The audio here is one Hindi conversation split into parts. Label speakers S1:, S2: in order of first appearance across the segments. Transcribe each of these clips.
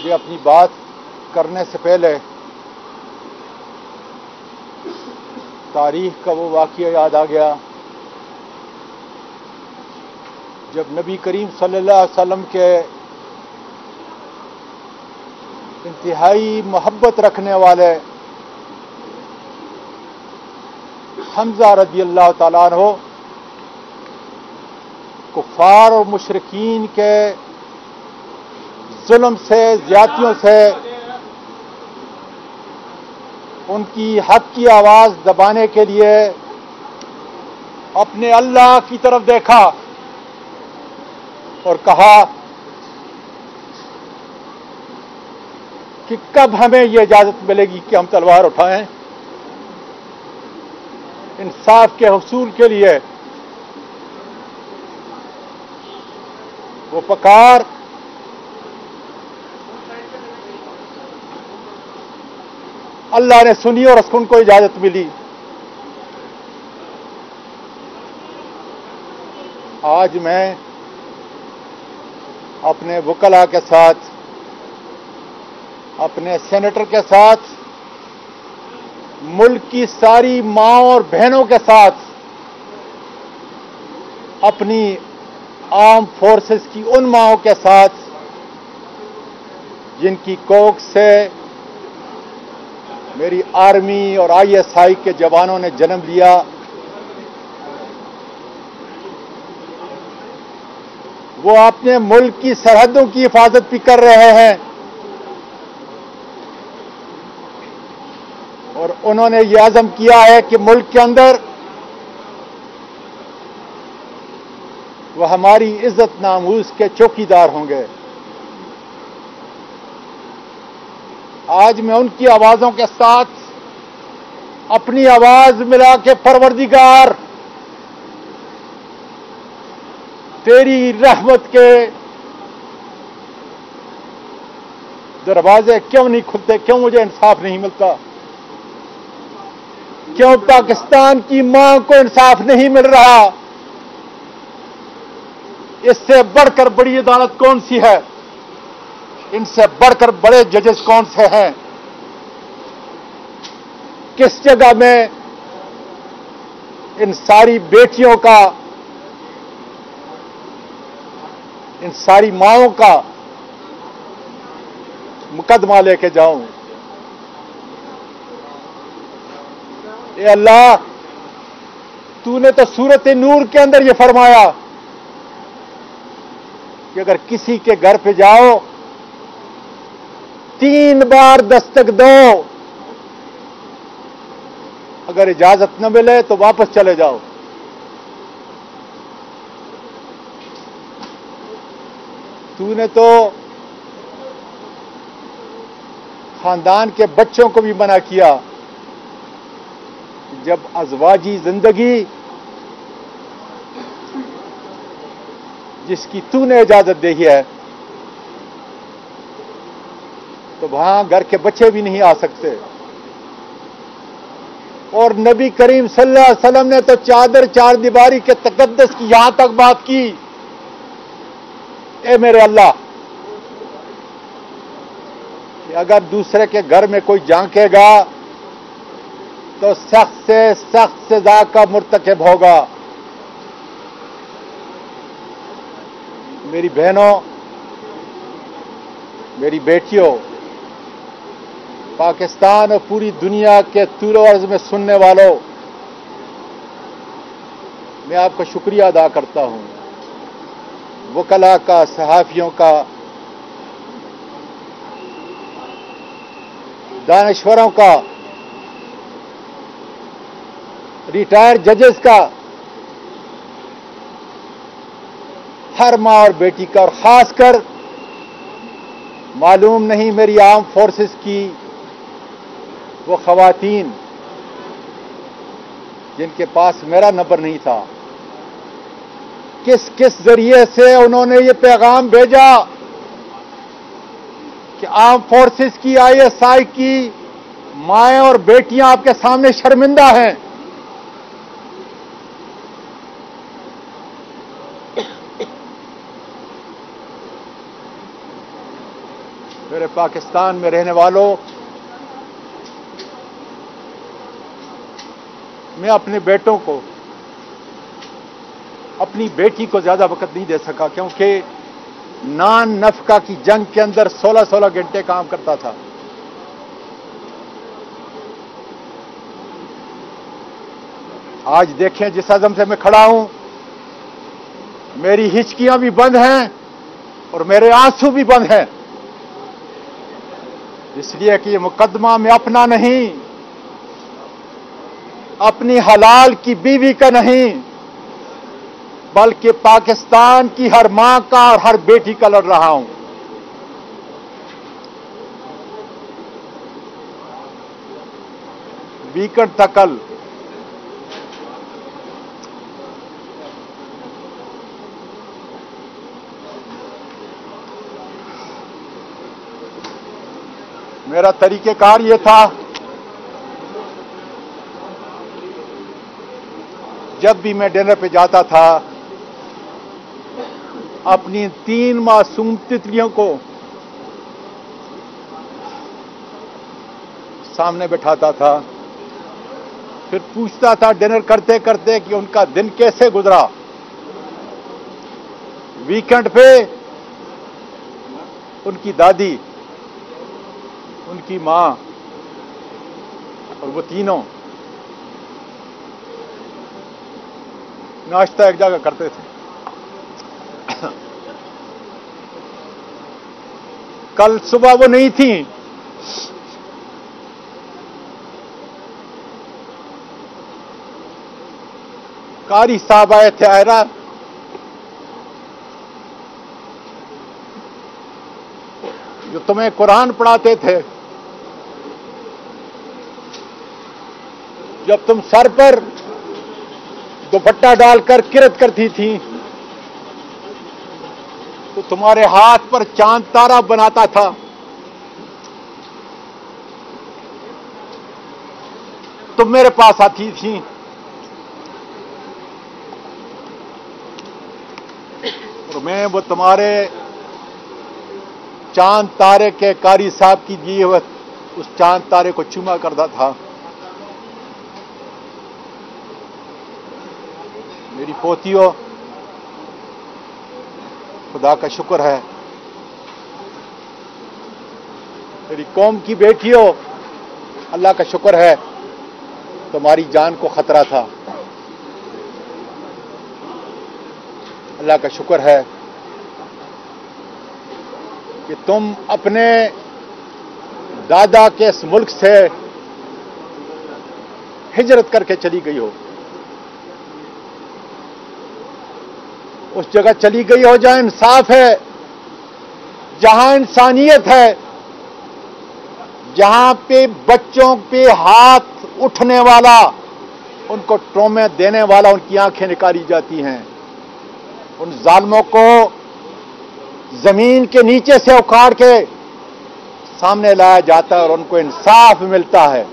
S1: मुझे अपनी बात करने से पहले तारीख का वो वाक़या याद आ गया जब नबी करीम सल्लल्लाहु अलैहि वसल्लम के इंतहाई मोहब्बत रखने वाले हमजा रज़ी अल्लाह ताला अन्हु कुफ़ार और मुशरिकीन के जुल्म से, ज़्यादतियों से उनकी हक की आवाज़ दबाने के लिए अपने अल्लाह की तरफ देखा और कहा कि कब हमें ये इजाज़त मिलेगी कि हम तलवार उठाएं। इंसाफ के हुसूल के लिए वो पुकार अल्लाह ने सुनी और उनको इजाजत मिली। आज मैं अपने वकला के साथ, अपने सेनेटर के साथ, मुल्क की सारी माँओं और बहनों के साथ, अपनी आर्म फोर्सेस की उन माँओं के साथ जिनकी कोख से मेरी आर्मी और आईएसआई के जवानों ने जन्म लिया, वो अपने मुल्क की सरहदों की हिफाजत भी कर रहे हैं और उन्होंने ये अज़म किया है कि मुल्क के अंदर वो हमारी इज्जत नामूस के चौकीदार होंगे। आज मैं उनकी आवाज़ों के साथ अपनी आवाज़ मिला के परवरदिगार तेरी रहमत के दरवाजे क्यों नहीं खुलते, क्यों मुझे इंसाफ नहीं मिलता, क्यों पाकिस्तान की मां को इंसाफ नहीं मिल रहा। इससे बढ़कर बड़ी अदालत कौन सी है, इनसे बढ़कर बड़े जजेस कौन से हैं। किस जगह में इन सारी बेटियों का, इन सारी माँओं का मुकदमा लेके जाऊं। ए अल्लाह, तूने तो सूरत नूर के अंदर ये फरमाया कि अगर किसी के घर पे जाओ 3 बार दस्तक दो, अगर इजाजत न मिले तो वापस चले जाओ। तूने तो खानदान के बच्चों को भी मना किया, जब अज़वाजी जिंदगी जिसकी तूने इजाजत दी है तो वहां घर के बच्चे भी नहीं आ सकते। और नबी करीम सल्लल्लाहु अलैहि वसल्लम ने तो चादर चार दीवारी के तकद्दुस की यहां तक बात की। ए मेरे अल्लाह, कि अगर दूसरे के घर में कोई झांकेगा तो सख्त से सख्त सजा का मुर्तकिब होगा। मेरी बहनों, मेरी बेटियों, पाकिस्तान और पूरी दुनिया के तूलो अर्ज में सुनने वालों, मैं आपका शुक्रिया अदा करता हूं, वकला का, सहाफ़ियों का, दानश्वरों का, रिटायर्ड जजेस का, हर माँ और बेटी का, और खासकर मालूम नहीं मेरी आर्म फोर्सेस की वो ख़वातीन जिनके पास मेरा नंबर नहीं था, किस किस जरिए से उन्होंने ये पैगाम भेजा कि आर्म फोर्सेस की, आईएसआई की माएँ और बेटियां आपके सामने शर्मिंदा हैं। मेरे पाकिस्तान में रहने वालों, मैं अपने बेटों को, अपनी बेटी को ज्यादा वक्त नहीं दे सका, क्योंकि नान नफका की जंग के अंदर 16-16 घंटे काम करता था। आज देखें, जिस अज़म से मैं खड़ा हूं, मेरी हिचकियां भी बंद हैं और मेरे आंसू भी बंद हैं, इसलिए कि ये मुकदमा में अपना नहीं, अपनी हलाल की बीवी का नहीं, बल्कि पाकिस्तान की हर मां का और हर बेटी का लड़ रहा हूं। वीकेंड था कल, मेरा तरीकेकार ये था, जब भी मैं डिनर पे जाता था, अपनी 3 मासूम तितलियों को सामने बैठाता था, फिर पूछता था डिनर करते करते कि उनका दिन कैसे गुजरा। वीकेंड पे उनकी दादी, उनकी मां और वो तीनों नाश्ता एक जगह करते थे। कल सुबह वो नहीं थी, कारी साहब आए थे आयरा, जो तुम्हें कुरान पढ़ाते थे, जब तुम सर पर दुपट्टा डालकर किरत करती थी तो तुम्हारे हाथ पर चांद तारा बनाता था। तुम मेरे पास आती थी और मैं वो तुम्हारे चांद तारे के कारी साहब की दिए हुए उस चांद तारे को चूमा करता था। मेरी पोतियों, खुदा का शुक्र है, मेरी कौम की बेटियों, अल्लाह का शुक्र है, तुम्हारी जान को खतरा था। अल्लाह का शुक्र है कि तुम अपने दादा के इस मुल्क से हिजरत करके चली गई हो, उस जगह चली गई हो जहां इंसाफ है, जहां इंसानियत है, जहां पे बच्चों पे हाथ उठने वाला, उनको ट्रॉमे देने वाला, उनकी आंखें निकाली जाती हैं, उन जालिमों को जमीन के नीचे से उखाड़ के सामने लाया जाता है और उनको इंसाफ मिलता है।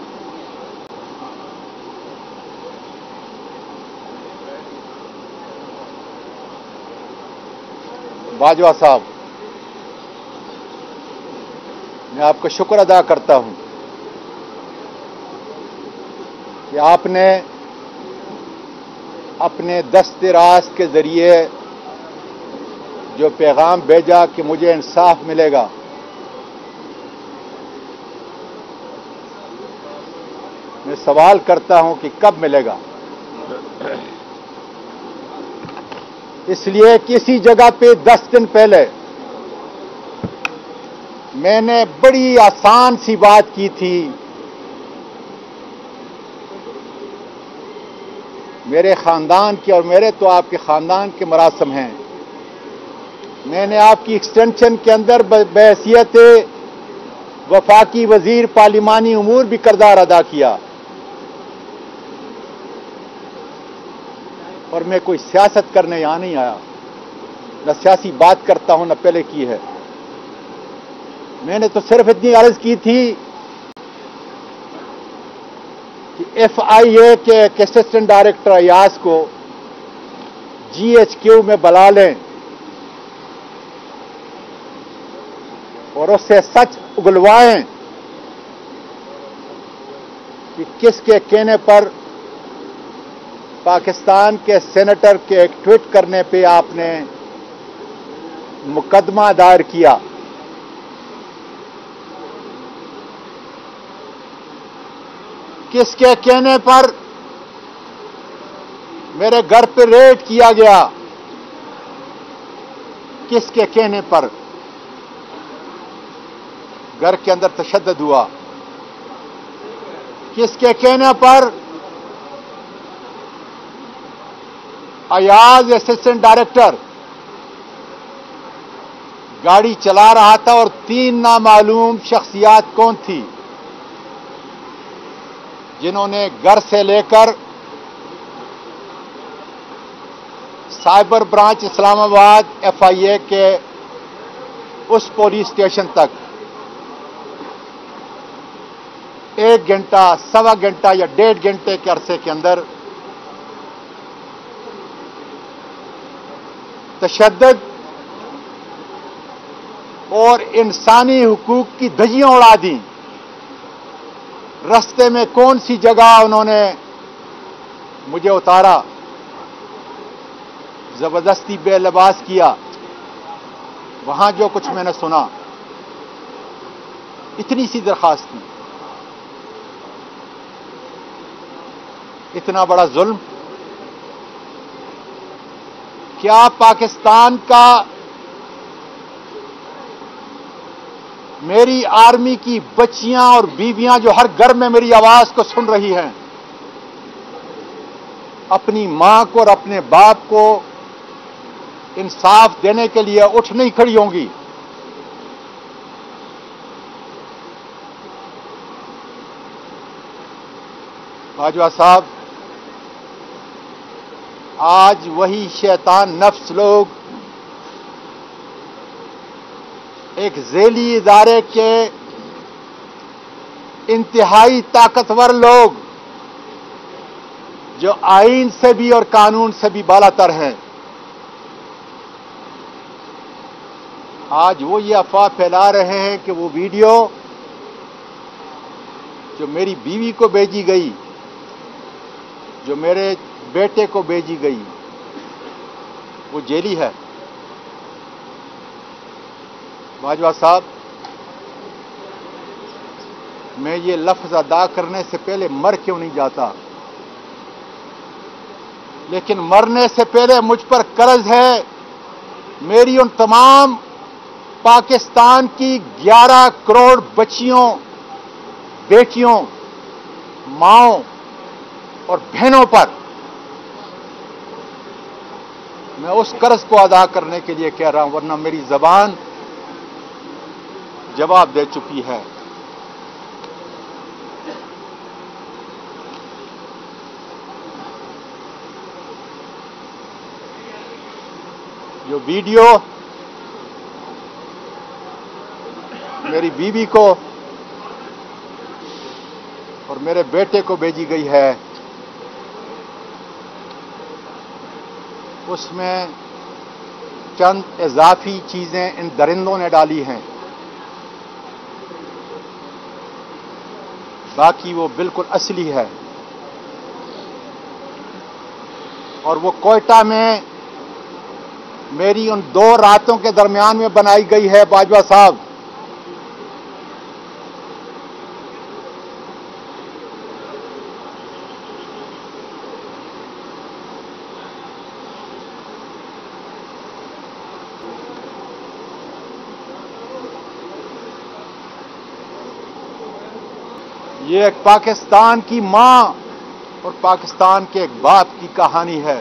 S1: बाजवा साहब, मैं आपका शुक्र अदा करता हूं कि आपने अपने दस्ते-रास्त के जरिए जो पैगाम भेजा कि मुझे इंसाफ मिलेगा, मैं सवाल करता हूं कि कब मिलेगा। इसलिए किसी जगह पे 10 दिन पहले मैंने बड़ी आसान सी बात की थी। मेरे खानदान के और मेरे तो आपके खानदान के मरासम हैं। मैंने आपकी एक्सटेंशन के अंदर बहैसियत वफाकी वजीर पार्लिमानी उमूर भी किरदार अदा किया और मैं कोई सियासत करने यहां नहीं आया, न सियासी बात करता हूं, न पहले की है। मैंने तो सिर्फ इतनी अर्ज की थी कि FIA के असिस्टेंट डायरेक्टर अयाज को GHQ में बुला लें और उससे सच उगलवाएं कि किसके कहने पर पाकिस्तान के सेनेटर के एक ट्वीट करने पे आपने मुकदमा दायर किया। किसके कहने पर मेरे घर पर रेड किया गया? किसके कहने पर घर के अंदर तशद्दुद हुआ? किसके कहने पर अयाज असिस्टेंट डायरेक्टर गाड़ी चला रहा था और 3 नामालूम शख्सियात कौन थी जिन्होंने घर से लेकर साइबर ब्रांच इस्लामाबाद FIA के उस पुलिस स्टेशन तक 1 घंटा, सवा घंटा या 1.5 घंटे के अरसे के अंदर तशद्दुद और इंसानी हुकूक की धज्जियां उड़ा दी। रास्ते में कौन सी जगह उन्होंने मुझे उतारा, जबरदस्ती बेलिबास किया, वहां जो कुछ मैंने सुना, इतनी सी दरखास्त थी। इतना बड़ा जुल्म क्या पाकिस्तान का मेरी आर्मी की बच्चियां और बीवियां जो हर घर में मेरी आवाज को सुन रही हैं, अपनी मां को और अपने बाप को इंसाफ देने के लिए उठ नहीं खड़ी होंगी? बाजवा साहब, आज वही शैतान नफ्स लोग, एक झेली इदारे के इंतहाई ताकतवर लोग जो आईन से भी और कानून से भी बालातर हैं, आज वो ये अफवाह फैला रहे हैं कि वो वीडियो जो मेरी बीवी को भेजी गई, जो मेरे बेटे को भेजी गई, वो जेली है। बाजवा साहब, मैं ये लफ्ज अदा करने से पहले मर क्यों नहीं जाता, लेकिन मरने से पहले मुझ पर कर्ज है मेरी उन तमाम पाकिस्तान की 11 करोड़ बच्चियों, बेटियों, माओं और बहनों पर। मैं उस कर्ज को अदा करने के लिए कह रहा हूं, वरना मेरी जबान जवाब दे चुकी है। जो वीडियो मेरी बीवी को और मेरे बेटे को भेजी गई है, उसमें चंद इजाफी चीजें इन दरिंदों ने डाली हैं, बाकी वो बिल्कुल असली है। और वो कोयटा में मेरी उन 2 रातों के दरमियान में बनाई गई है। बाजवा साहब, ये एक पाकिस्तान की मां और पाकिस्तान के एक बाप की कहानी है।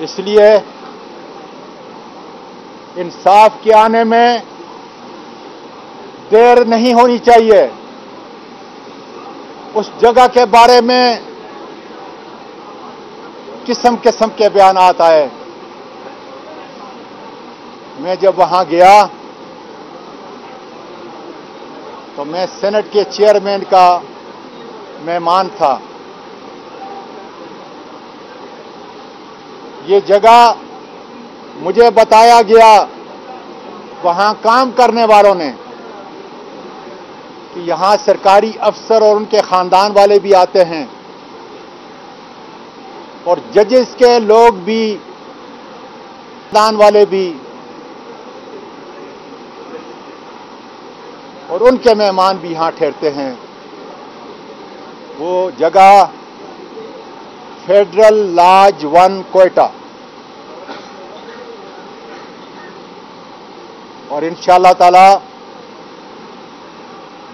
S1: इसलिए इंसाफ के आने में देर नहीं होनी चाहिए। उस जगह के बारे में किस्म किस्म के बयानात आए। मैं जब वहां गया तो मैं सेनेट के चेयरमैन का मेहमान था। ये जगह मुझे बताया गया वहां काम करने वालों ने कि यहां सरकारी अफसर और उनके खानदान वाले भी आते हैं और जजेस के लोग भी, खानदान वाले भी, और उनके मेहमान भी यहां ठहरते हैं। वो जगह फेडरल लॉज 1 क्वेटा, और इंशाअल्लाह ताला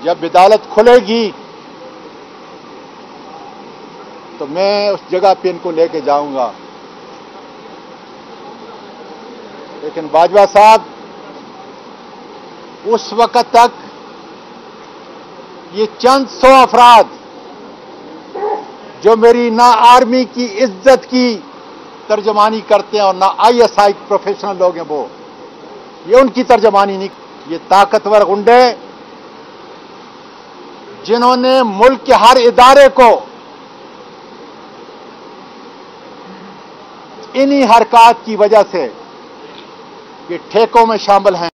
S1: जब अदालत खुलेगी तो मैं उस जगह पे इनको लेके जाऊंगा। लेकिन बाजवा साहब, उस वक्त तक ये चंद 100 अफराद जो मेरी ना आर्मी की इज्जत की तर्जमानी करते हैं और ना ISI प्रोफेशनल लोग हैं, वो ये उनकी तर्जमानी नहीं। ये ताकतवर गुंडे जिन्होंने मुल्क के हर इदारे को इन्हीं हरकत की वजह से ये ठेकों में शामिल हैं।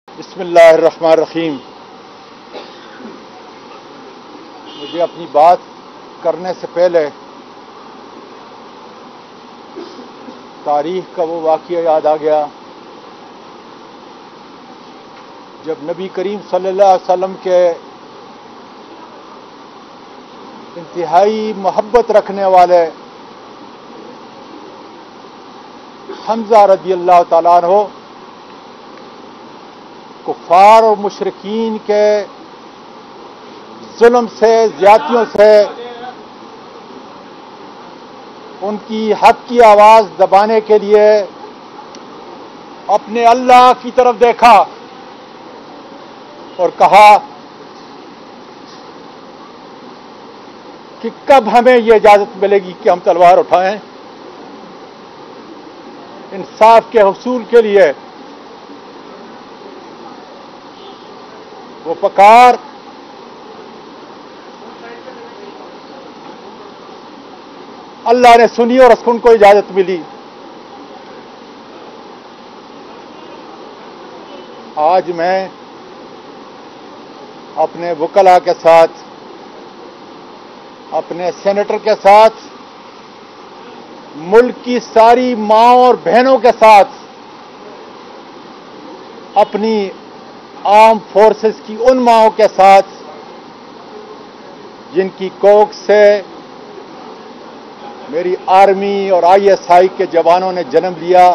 S1: बिस्मिल्लाहिर्रहमानिर्रहीम। मुझे अपनी बात करने से पहले तारीख का वो वाक़या याद आ गया जब नबी करीम सल्लल्लाहु अलैहि वसल्लम के इंतहाई मोहब्बत रखने वाले हमजा रज़ियल्लाहु ताला अन्हु कुफ़ार और मुशरिकीन के जुल्म से, ज्यादतियों से उनकी हक की आवाज दबाने के लिए अपने अल्लाह की तरफ देखा और कहा कि कब हमें यह इजाजत मिलेगी कि हम तलवार उठाएं। इंसाफ के हुसूल के लिए वो पुकार अल्लाह ने सुनी और उनको इजाजत मिली। आज मैं अपने वकला के साथ, अपने सेनेटर के साथ, मुल्क की सारी मांओं और बहनों के साथ, अपनी आर्म फोर्सेस की उन मांओं के साथ जिनकी कोख से मेरी आर्मी और ISI के जवानों ने जन्म लिया,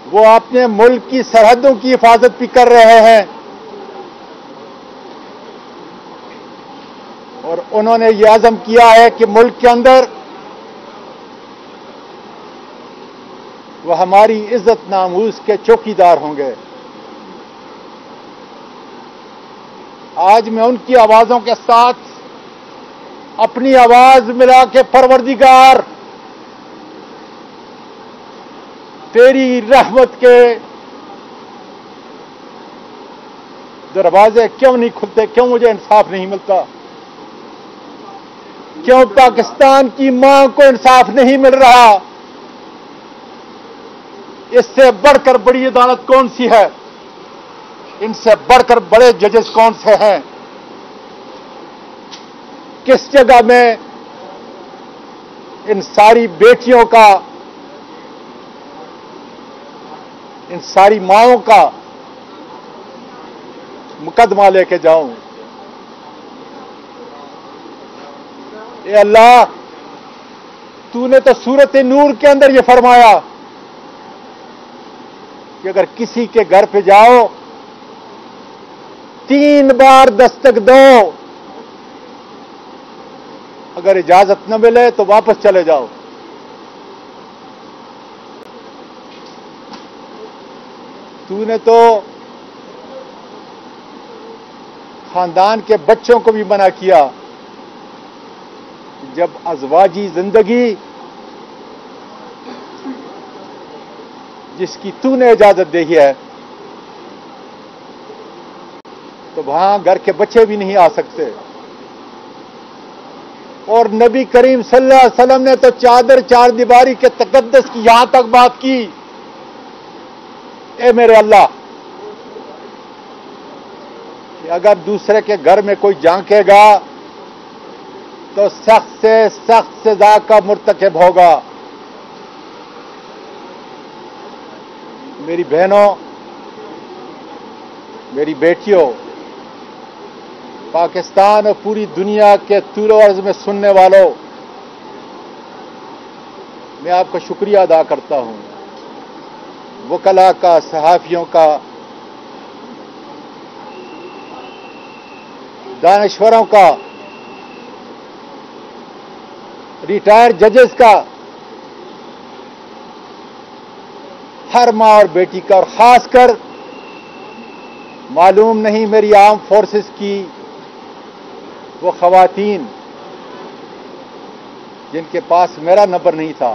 S1: वो अपने मुल्क की सरहदों की हिफाजत भी कर रहे हैं और उन्होंने ये अज़म किया है कि मुल्क के अंदर वो हमारी इज्जत नामूस के चौकीदार होंगे। आज मैं उनकी आवाजों के साथ अपनी आवाज मिला के परवरदिगार, तेरी रहमत के दरवाजे क्यों नहीं खुलते, क्यों मुझे इंसाफ नहीं मिलता, क्यों पाकिस्तान की मां को इंसाफ नहीं मिल रहा। इससे बढ़कर बड़ी अदालत कौन सी है, इनसे बढ़कर बड़े जजेस कौन से हैं, किस जगह में इन सारी बेटियों का, इन सारी माओं का मुकदमा लेके जाऊं। ए अल्लाह, तूने तो सूरत नूर के अंदर यह फरमाया कि अगर किसी के घर पे जाओ 3 बार दस्तक दो, अगर इजाजत न मिले तो वापस चले जाओ। तूने तो खानदान के बच्चों को भी मना किया, जब अज़वाजी जिंदगी जिसकी तूने इजाजत दी है तो वहां घर के बच्चे भी नहीं आ सकते। और नबी करीम सल्लल्लाहु अलैहि वसल्लम ने तो चार दीवारी के तकद्दुस की यहां तक बात की, ए मेरे अल्लाह, कि अगर दूसरे के घर में कोई झांकेगा तो सख्त से सख्त सजा का मुर्तकिब होगा। मेरी बहनों, मेरी बेटियों, पाकिस्तान और पूरी दुनिया के तूलो अर्ज में सुनने वालों, मैं आपका शुक्रिया अदा करता हूं, वकला का, सहाफियों का, दानश्वरों का, रिटायर्ड जजेस का, हर मां और बेटी का, और खासकर मालूम नहीं मेरी आर्म फोर्सेस की वो खवातीन जिनके पास मेरा नंबर नहीं था,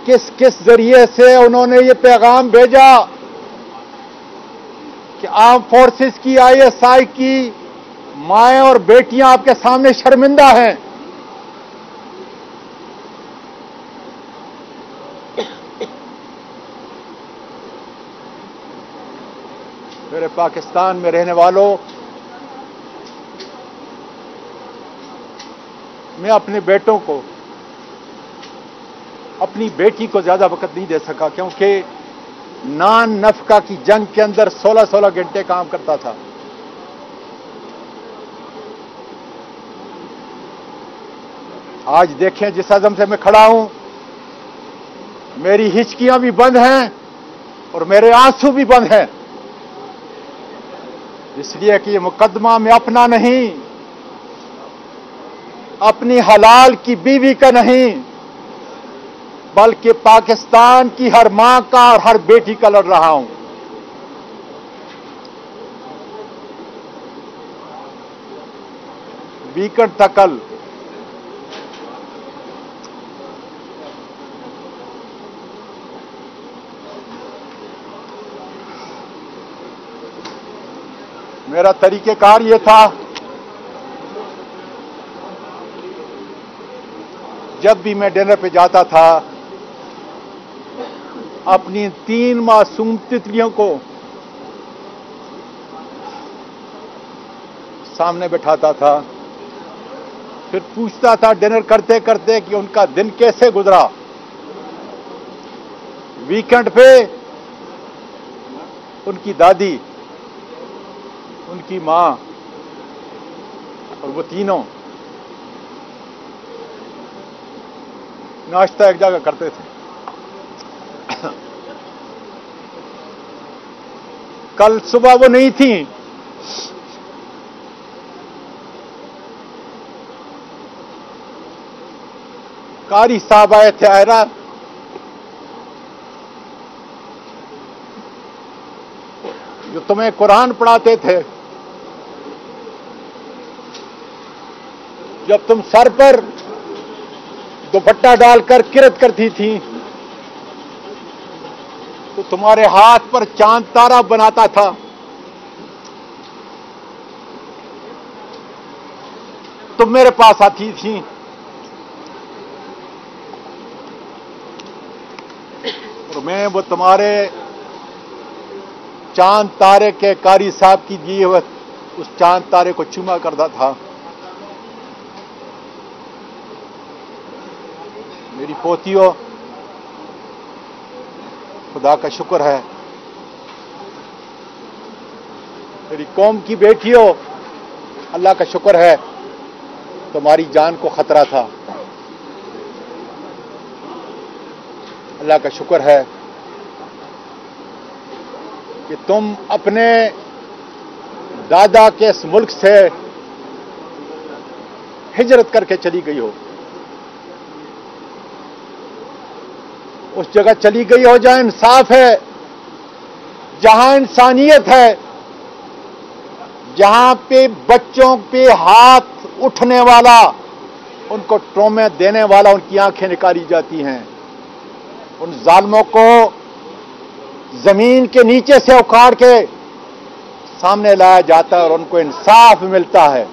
S1: किस किस जरिए से उन्होंने ये पैगाम भेजा कि आर्म फोर्सेस की, आईएसआई की माएं और बेटियां आपके सामने शर्मिंदा हैं। मेरे पाकिस्तान में रहने वालों, मैं अपने बेटों को, अपनी बेटी को ज्यादा वक्त नहीं दे सका, क्योंकि नान नफका की जंग के अंदर 16-16 घंटे काम करता था। आज देखें जिस अज़म से मैं खड़ा हूं, मेरी हिचकियां भी बंद हैं और मेरे आंसू भी बंद हैं, इसलिए कि ये मुकदमा में अपना नहीं, अपनी हलाल की बीवी का नहीं, बल्कि पाकिस्तान की हर मां का और हर बेटी का लड़ रहा हूं। वीकेंड था कल, मेरा तरीकेकार ये था, जब भी मैं डिनर पे जाता था अपनी 3 मासूम तितलियों को सामने बैठाता था, फिर पूछता था डिनर करते करते कि उनका दिन कैसे गुजरा। वीकेंड पे उनकी दादी, उनकी मां और वो तीनों नाश्ता एक जगह करते थे। कल सुबह वो नहीं थी, कारी साहब आए थे आयरा, जो तुम्हें कुरान पढ़ाते थे, जब तुम सर पर दुपट्टा डालकर किरत करती थी तो तुम्हारे हाथ पर चांद तारा बनाता था। तुम मेरे पास आती थी, और मैं वो तुम्हारे चांद तारे के कारी साहब की दिए हुए उस चांद तारे को चूमा करता था। मेरी पोतियों, खुदा का शुक्र है। मेरी कौम की बेटियों, अल्लाह का शुक्र है तुम्हारी जान को खतरा था। अल्लाह का शुक्र है कि तुम अपने दादा के इस मुल्क से हिजरत करके चली गई हो, उस जगह चली गई हो जहां इंसाफ है, जहां इंसानियत है, जहां पे बच्चों पे हाथ उठने वाला, उनको ट्रॉमे देने वाला, उनकी आंखें निकाली जाती हैं, उन जालिमों को जमीन के नीचे से उखाड़ के सामने लाया जाता है और उनको इंसाफ मिलता है।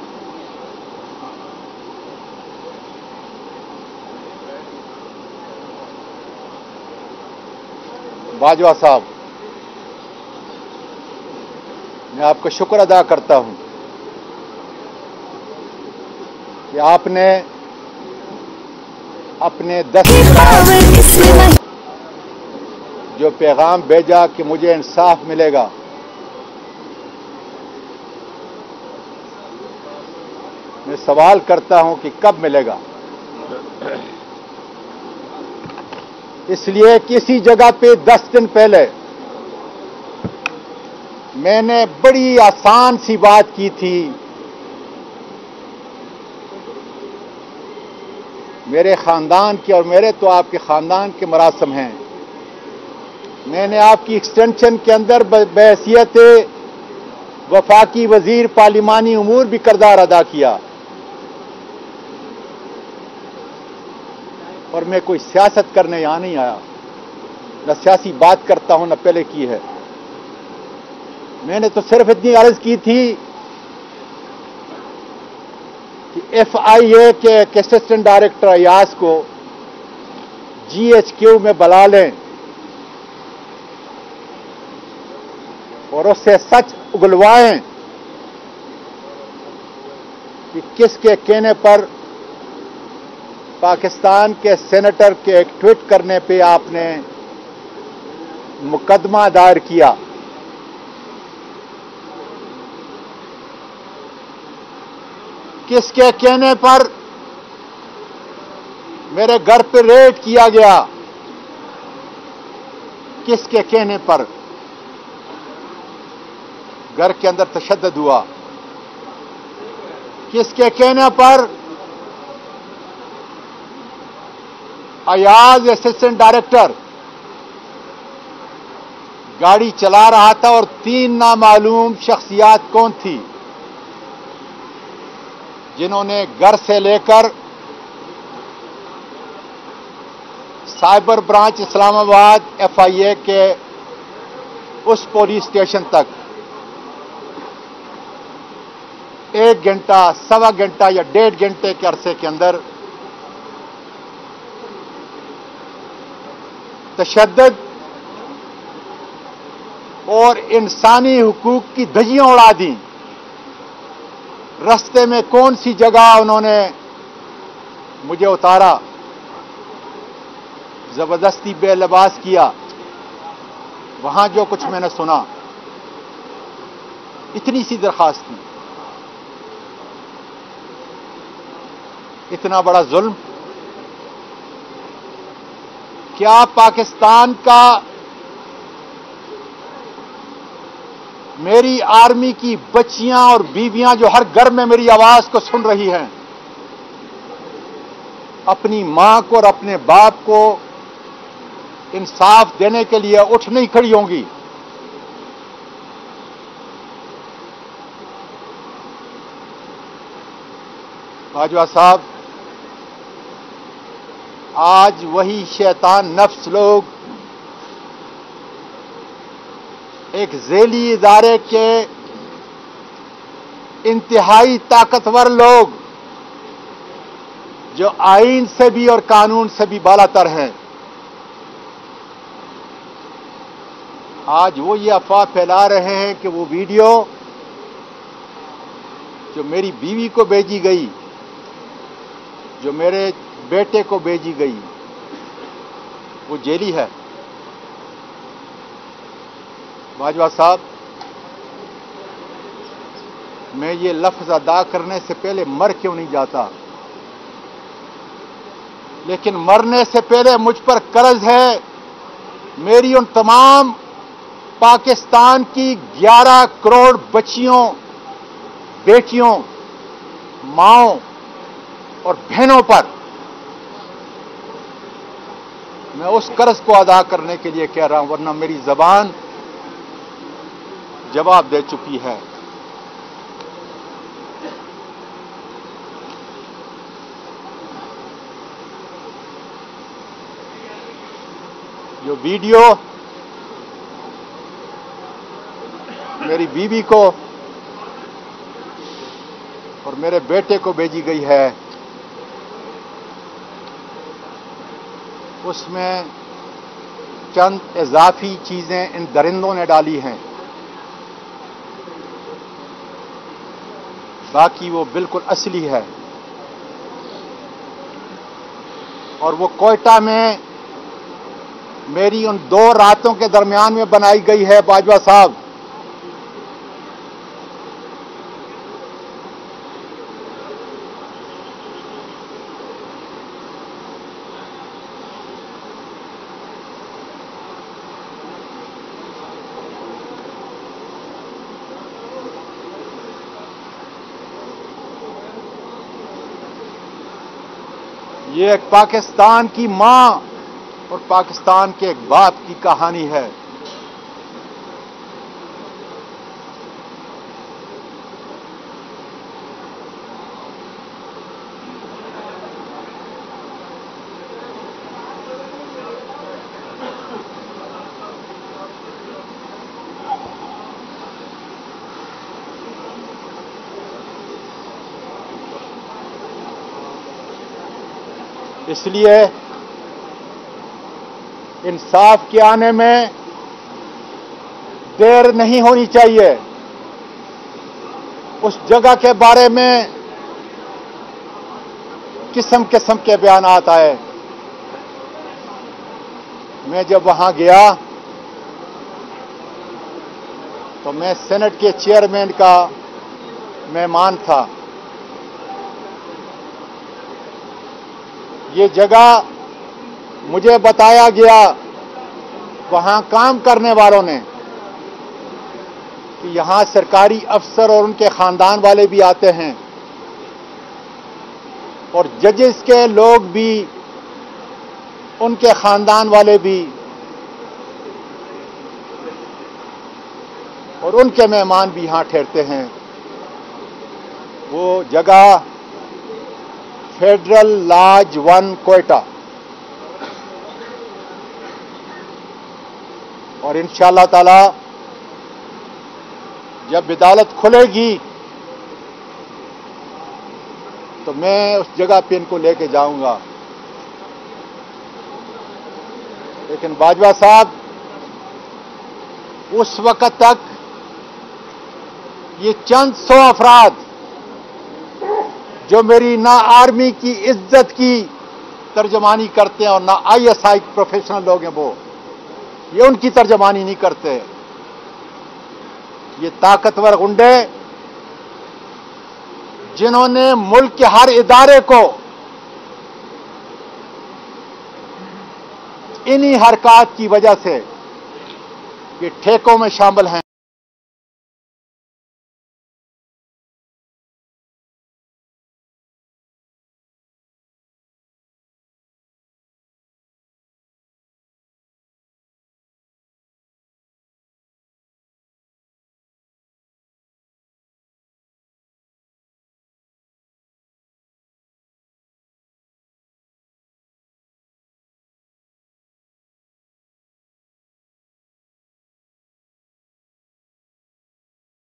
S1: बाजवा साहब, मैं आपका शुक्र अदा करता हूं कि आपने अपने 10 जो पैगाम भेजा कि मुझे इंसाफ मिलेगा, मैं सवाल करता हूं कि कब मिलेगा। इसलिए किसी जगह पे 10 दिन पहले मैंने बड़ी आसान सी बात की थी। मेरे खानदान के और मेरे तो आपके खानदान के मरासम हैं। मैंने आपकी एक्सटेंशन के अंदर बहैसियत वफाकी वजीर पार्लिमानी उमूर भी किरदार अदा किया और मैं कोई सियासत करने यहां नहीं आया, न सियासी बात करता हूं, न पहले की है। मैंने तो सिर्फ इतनी अर्ज की थी कि FIA के एक असिस्टेंट डायरेक्टर अयाज को GHQ में बुला लें और उससे सच उगलवाएं कि किसके कहने पर पाकिस्तान के सेनेटर के एक ट्वीट करने पे आपने मुकदमा दायर किया। किसके कहने पर मेरे घर पे रेड किया गया, किसके कहने पर घर के अंदर तशद्दुद हुआ, किसके कहने पर अयाज असिस्टेंट डायरेक्टर गाड़ी चला रहा था और 3 नामालूम शख्सियात कौन थी जिन्होंने घर से लेकर साइबर ब्रांच इस्लामाबाद FIA के उस पुलिस स्टेशन तक 1 घंटा, सवा घंटा या 1.5 घंटे के अरसे के अंदर तशद्दुद और इंसानी हुकूक की धज्जियां उड़ा दी। रास्ते में कौन सी जगह उन्होंने मुझे उतारा, जबरदस्ती बेलिबास किया, वहां जो कुछ मैंने सुना, इतनी सी दरखास्त थी। इतना बड़ा जुल्म क्या पाकिस्तान का मेरी आर्मी की बच्चियां और बीवियां जो हर घर में मेरी आवाज को सुन रही हैं, अपनी मां को और अपने बाप को इंसाफ देने के लिए उठ नहीं खड़ी होंगी? बाजवा साहब, आज वही शैतान नफ्स लोग, एक झेली इदारे के इंतहाई ताकतवर लोग जो आईन से भी और कानून से भी बालातर हैं, आज वो ये अफवाह फैला रहे हैं कि वो वीडियो जो मेरी बीवी को भेजी गई, जो मेरे बेटे को भेजी गई, वो जेली है। बाजवा साहब, मैं ये लफ्ज अदा करने से पहले मर क्यों नहीं जाता, लेकिन मरने से पहले मुझ पर कर्ज है मेरी उन तमाम पाकिस्तान की 11 करोड़ बच्चियों, बेटियों, माओं और बहनों पर। मैं उस कर्ज को अदा करने के लिए कह रहा हूं, वरना मेरी जबान जवाब दे चुकी है। जो वीडियो मेरी बीवी को और मेरे बेटे को भेजी गई है, उसमें चंद इजाफी चीजें इन दरिंदों ने डाली हैं, बाकी वो बिल्कुल असली है। और वो कोयटा में मेरी उन 2 रातों के दरमियान में बनाई गई है। बाजवा साहब, ये एक पाकिस्तान की मां और पाकिस्तान के एक बाप की कहानी है। इसलिए इंसाफ के आने में देर नहीं होनी चाहिए। उस जगह के बारे में किस्म किस्म के बयानात आए। मैं जब वहां गया तो मैं सेनेट के चेयरमैन का मेहमान था। ये जगह मुझे बताया गया वहां काम करने वालों ने कि यहां सरकारी अफसर और उनके खानदान वाले भी आते हैं और जजेस के लोग भी, उनके खानदान वाले भी, और उनके मेहमान भी यहां ठहरते हैं। वो जगह फेडरल लॉज 1 कोयटा। और इंशाअल्लाह ताला जब अदालत खुलेगी तो मैं उस जगह पे इनको लेके जाऊंगा। लेकिन बाजवा साहब, उस वक्त तक ये चंद 100 अफराद जो मेरी ना आर्मी की इज्जत की तर्जमानी करते हैं और ना ISI प्रोफेशनल लोग हैं, वो ये उनकी तर्जमानी नहीं करते। ये ताकतवर गुंडे जिन्होंने मुल्क के हर इदारे को इन्हीं हरकत की वजह से ये ठेकों में शामिल हैं।